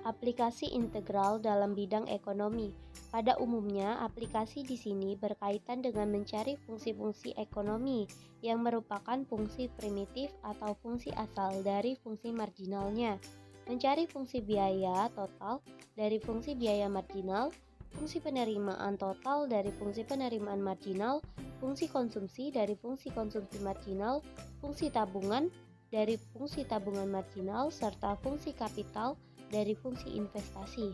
Aplikasi integral dalam bidang ekonomi. Pada umumnya, aplikasi di sini berkaitan dengan mencari fungsi-fungsi ekonomi yang merupakan fungsi primitif atau fungsi asal dari fungsi marginalnya. Mencari fungsi biaya total dari fungsi biaya marginal, fungsi penerimaan total dari fungsi penerimaan marginal, fungsi konsumsi dari fungsi konsumsi marginal, fungsi tabungan dari fungsi tabungan marginal, serta fungsi kapital dari fungsi investasi.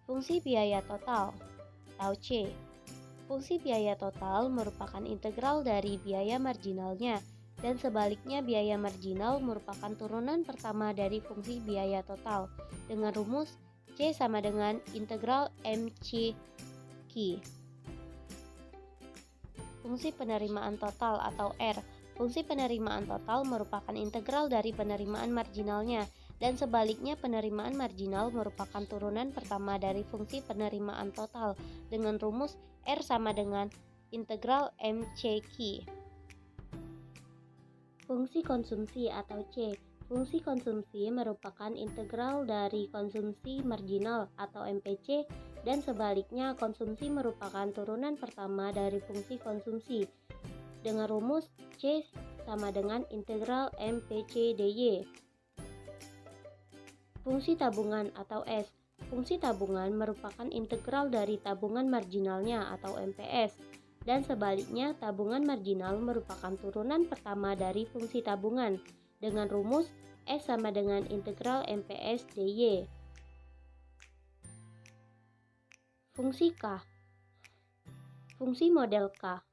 Fungsi biaya total atau C. Fungsi biaya total merupakan integral dari biaya marginalnya, dan sebaliknya biaya marginal merupakan turunan pertama dari fungsi biaya total, dengan rumus C sama dengan integral MC Q. Fungsi penerimaan total atau R. Fungsi penerimaan total merupakan integral dari penerimaan marginalnya, dan sebaliknya penerimaan marginal merupakan turunan pertama dari fungsi penerimaan total, dengan rumus R sama dengan integral MCQ. Fungsi konsumsi atau C. Fungsi konsumsi merupakan integral dari konsumsi marginal atau MPC, dan sebaliknya konsumsi merupakan turunan pertama dari fungsi konsumsi, dengan rumus C sama dengan integral MPC DY. Fungsi tabungan atau S. Fungsi tabungan merupakan integral dari tabungan marginalnya atau MPS, dan sebaliknya tabungan marginal merupakan turunan pertama dari fungsi tabungan, dengan rumus S sama dengan integral MPS DY. Fungsi K. Fungsi model K.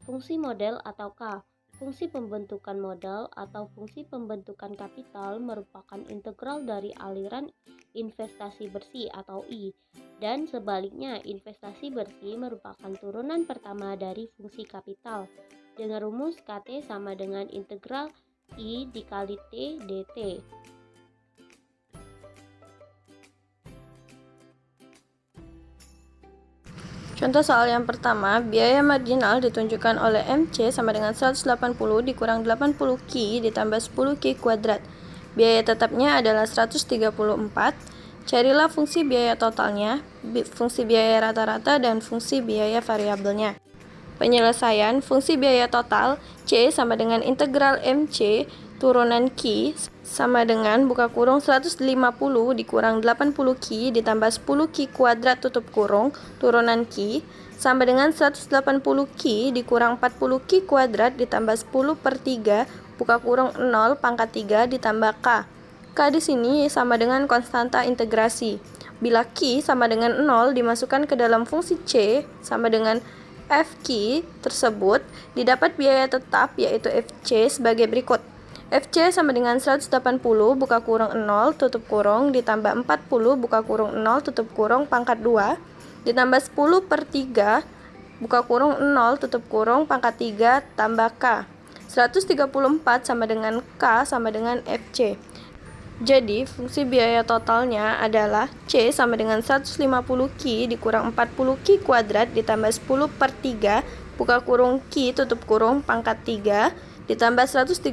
Fungsi model atau K. Fungsi pembentukan modal atau fungsi pembentukan kapital merupakan integral dari aliran investasi bersih atau I, dan sebaliknya investasi bersih merupakan turunan pertama dari fungsi kapital, dengan rumus KT sama dengan integral I dikali T dt. Contoh soal yang pertama, biaya marginal ditunjukkan oleh MC sama dengan 180 dikurang 80Q ditambah 10Q kuadrat. Biaya tetapnya adalah 134. Carilah fungsi biaya totalnya, fungsi biaya rata-rata, dan fungsi biaya variabelnya. Penyelesaian fungsi biaya total C sama dengan integral MC turunan Q sama dengan buka kurung 150 dikurang 80Q ditambah 10Q kuadrat tutup kurung turunan Q sama dengan 180Q dikurang 40Q kuadrat ditambah 10 per 3 buka kurung 0 pangkat 3 ditambah K. K di sini sama dengan konstanta integrasi. Bila Q sama dengan 0 dimasukkan ke dalam fungsi C sama dengan FQ tersebut, didapat biaya tetap yaitu FC sebagai berikut. FC sama dengan 180 buka kurung 0 tutup kurung ditambah 40 buka kurung 0 tutup kurung pangkat 2 ditambah 10 per 3 buka kurung 0 tutup kurung pangkat 3 tambah K. 134 sama dengan K sama dengan FC. Jadi, fungsi biaya totalnya adalah C sama dengan 150Q dikurang 40Q kuadrat ditambah 10 per 3 buka kurung Q tutup kurung pangkat 3 ditambah 134.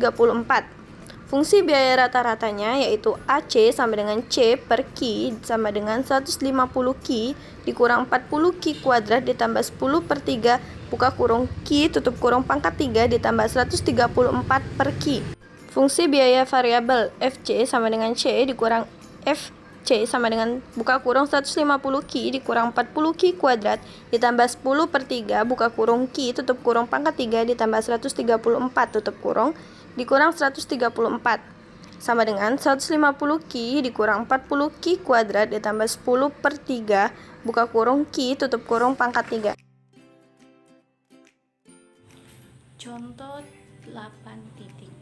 Fungsi biaya rata-ratanya yaitu AC sama dengan C per Q sama dengan 150Q dikurang 40Q kuadrat ditambah 10 per 3 buka kurung Q tutup kurung pangkat 3 ditambah 134 per Q. Fungsi biaya variabel FC sama dengan C dikurang FC sama dengan buka kurung 150Q dikurang 40Q kuadrat ditambah 10 per 3 buka kurung Q tutup kurung pangkat 3 ditambah 134 tutup kurung dikurang 134 sama dengan 150Q dikurang 40Q kuadrat ditambah 10 per 3 buka kurung Q tutup kurung pangkat 3. Contoh 8.2.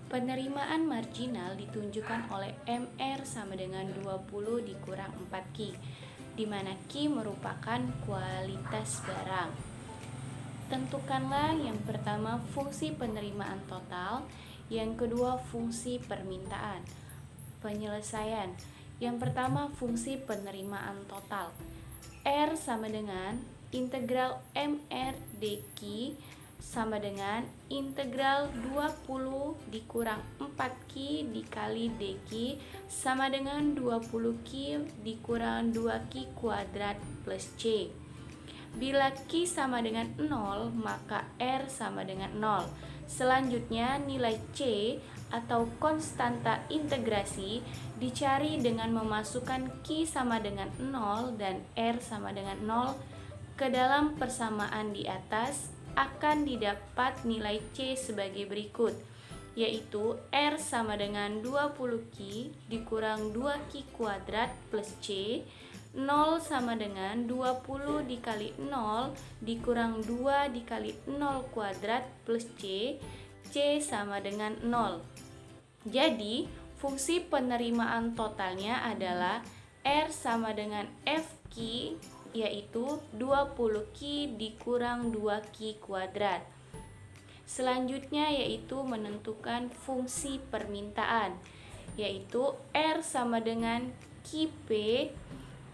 Penerimaan marginal ditunjukkan oleh MR sama dengan 20 dikurang 4Q, di mana Q merupakan kualitas barang. Tentukanlah yang pertama fungsi penerimaan total, yang kedua fungsi permintaan. Penyelesaian. Yang pertama fungsi penerimaan total. R sama dengan integral MR dQ sama dengan integral 20 dikurang 4Q dikali DQ sama dengan 20Q dikurang 2Q kuadrat plus C. Bila Q sama dengan 0, maka R sama dengan 0. Selanjutnya, nilai C atau konstanta integrasi dicari dengan memasukkan Q sama dengan 0 dan R sama dengan 0 ke dalam persamaan di atas. Akan didapat nilai C sebagai berikut, yaitu R sama dengan 20Q dikurang 2Q kuadrat plus C, 0 sama dengan 20 dikali 0 dikurang 2 dikali 0 kuadrat plus C, C sama dengan 0. Jadi, fungsi penerimaan totalnya adalah R sama dengan FQ, yaitu 20Q dikurang 2Q kuadrat. Selanjutnya yaitu menentukan fungsi permintaan, yaitu R sama dengan QP,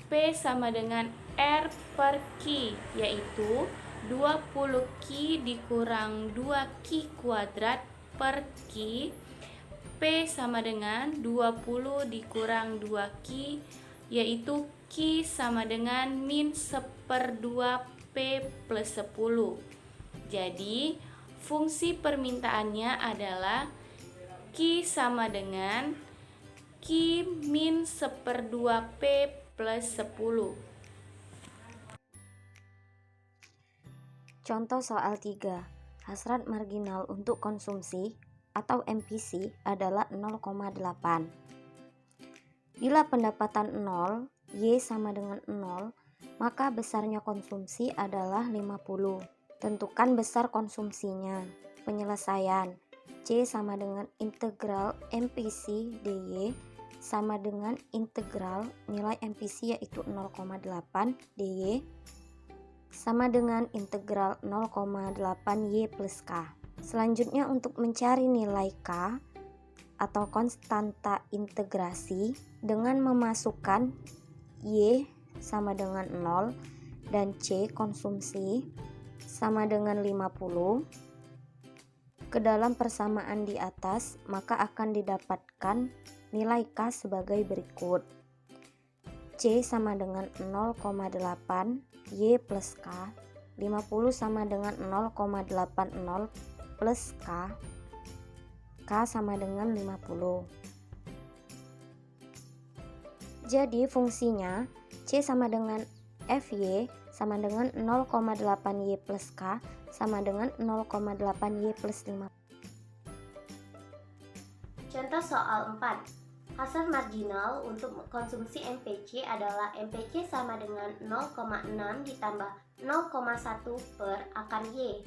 P sama dengan R per Q, yaitu 20Q dikurang 2Q kuadrat per Q, P sama dengan 20 dikurang 2Q, yaitu Q sama dengan min 1/2 P plus 10. Jadi, fungsi permintaannya adalah Q sama dengan Q min 1/2 P plus 10. Contoh soal 3. Hasrat marginal untuk konsumsi atau MPC adalah 0,8. Bila pendapatan 0, Y sama dengan 0, maka besarnya konsumsi adalah 50. Tentukan besar konsumsinya. Penyelesaian. C sama dengan integral MPC dy sama dengan integral nilai MPC yaitu 0,8 dy sama dengan integral 0,8 Y plus K. Selanjutnya untuk mencari nilai K atau konstanta integrasi dengan memasukkan Y sama dengan 0 dan C konsumsi sama dengan 50 ke dalam persamaan di atas, maka akan didapatkan nilai K sebagai berikut. C sama dengan 0,8 Y plus K, 50 sama dengan 0,80 plus K, K sama dengan 50. Jadi fungsinya C sama dengan Fy sama dengan 0,8Y plus K sama dengan 0,8Y plus 5. Contoh soal 4. Hasrat marginal untuk konsumsi MPC adalah MPC sama dengan 0,6 ditambah 0,1 per akar Y.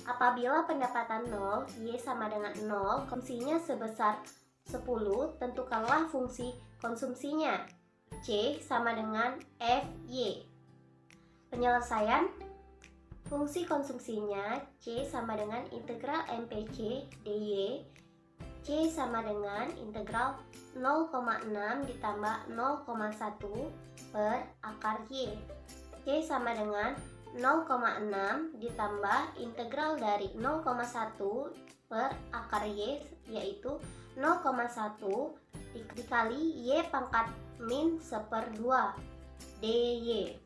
Apabila pendapatan 0, Y sama dengan 0, konsumsinya sebesar 10, tentukanlah fungsi konsumsinya. C sama dengan Fy. Penyelesaian. Fungsi konsumsinya C sama dengan integral MPC dy. C sama dengan integral 0,6 ditambah 0,1 per akar Y. C sama dengan 0,6 ditambah integral dari 0,1 per akar Y yaitu 0,1 dikali Y pangkat min 1/2 dy.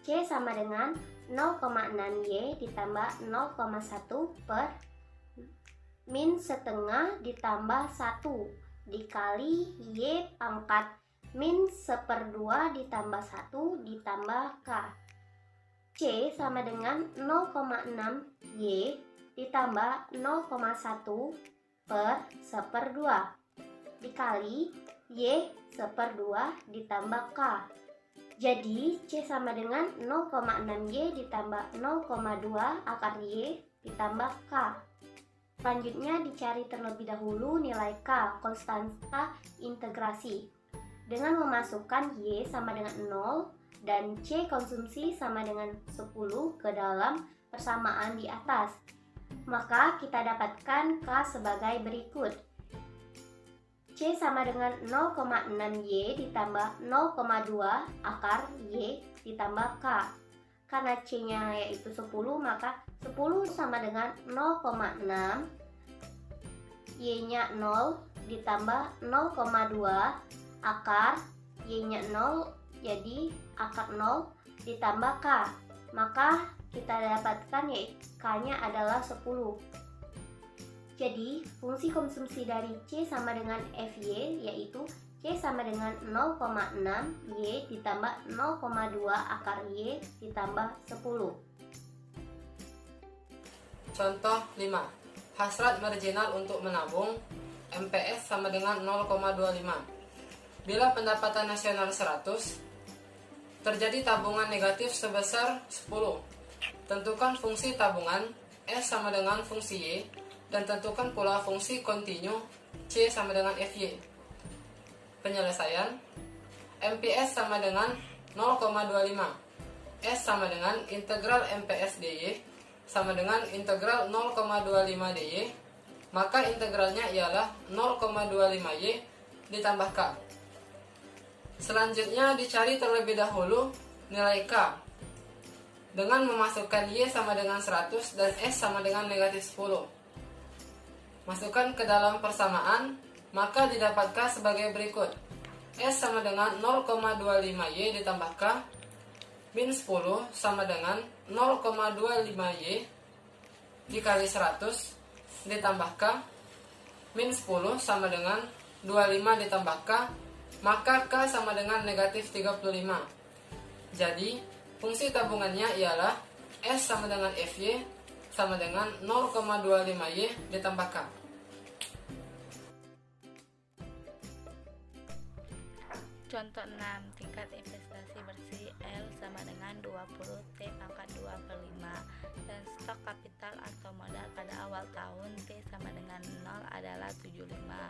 C sama dengan 0,6Y ditambah 0,1 per min setengah ditambah 1 dikali Y pangkat min 1/2 ditambah 1 ditambah K. C sama dengan 0,6Y ditambah 0,1 per 1/2 dikali Y 1/2 ditambah K. Jadi C sama dengan 0,6Y ditambah 0,2 akar Y ditambah K. Selanjutnya dicari terlebih dahulu nilai K, konstanta integrasi, dengan memasukkan Y sama dengan 0 dan C konsumsi sama dengan 10 ke dalam persamaan di atas. Maka kita dapatkan K sebagai berikut. C sama dengan 0,6Y ditambah 0,2 akar Y ditambah K. Karena C-nya yaitu 10, maka 10 sama dengan 0,6, Y-nya 0 ditambah 0,2, akar Y-nya 0, jadi akar 0 ditambah K. Maka kita dapatkan K-nya adalah 10. Jadi fungsi konsumsi dari C sama dengan FY yaitu C sama dengan 0,6 Y ditambah 0,2 akar Y ditambah 10. Contoh 5. Hasrat marginal untuk menabung MPS sama dengan 0,25. Bila pendapatan nasional 100, terjadi tabungan negatif sebesar 10. Tentukan fungsi tabungan S sama dengan fungsi Y dan tentukan pula fungsi kontinu C sama dengan FY. Penyelesaian MPS sama dengan 0,25. S sama dengan integral MPS DY sama dengan integral 0,25 DY, maka integralnya ialah 0,25Y ditambah K. Selanjutnya dicari terlebih dahulu nilai K dengan memasukkan Y sama dengan 100 dan S sama dengan negatif 10. Masukkan ke dalam persamaan, maka didapat K sebagai berikut. S sama dengan 0,25Y ditambah K, min 10 sama dengan 0,25Y dikali 100 ditambah K, min 10 sama dengan 25 ditambah K, maka K sama dengan negatif 35. Jadi, fungsi tabungannya ialah S sama dengan FY sama dengan 0,25Y ditambah K. Contoh 6. Tingkat investasi bersih L sama dengan 20 T pangkat 2/5 dan stok kapital atau modal pada awal tahun T sama dengan 0 adalah 75.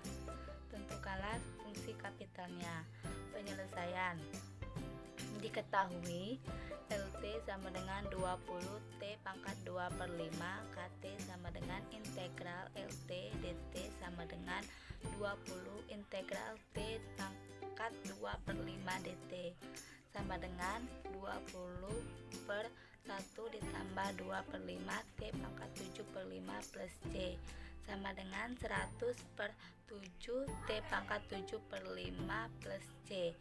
Tentukanlah fungsi kapitalnya. Penyelesaian. Diketahui LT sama dengan 20 T pangkat 2/5, KT sama dengan integral LT DT sama dengan 20 integral T pangkat 2/5 DT sama dengan 20 per 1 ditambah 2/5 T pangkat 7/5 plus C sama dengan 100 per 7 T pangkat 7/5 plus C.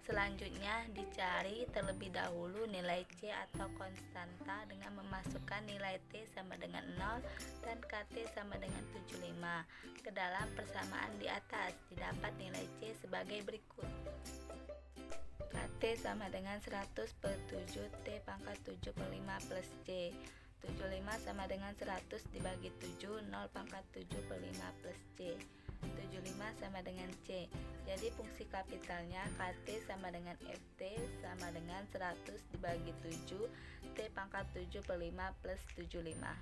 Selanjutnya dicari terlebih dahulu nilai C atau konstanta dengan memasukkan nilai T sama dengan 0 dan KT sama dengan 75 ke dalam persamaan di atas. Didapat nilai C sebagai berikut. KT sama dengan 100 per 7 T pangkat 7/5 plus C. 75 sama dengan 100 dibagi 7, 0 pangkat 7/5 plus C. 75 sama dengan C. Jadi fungsi kapitalnya KT sama dengan FT sama dengan 100 dibagi 7 T pangkat 7/5 plus 75.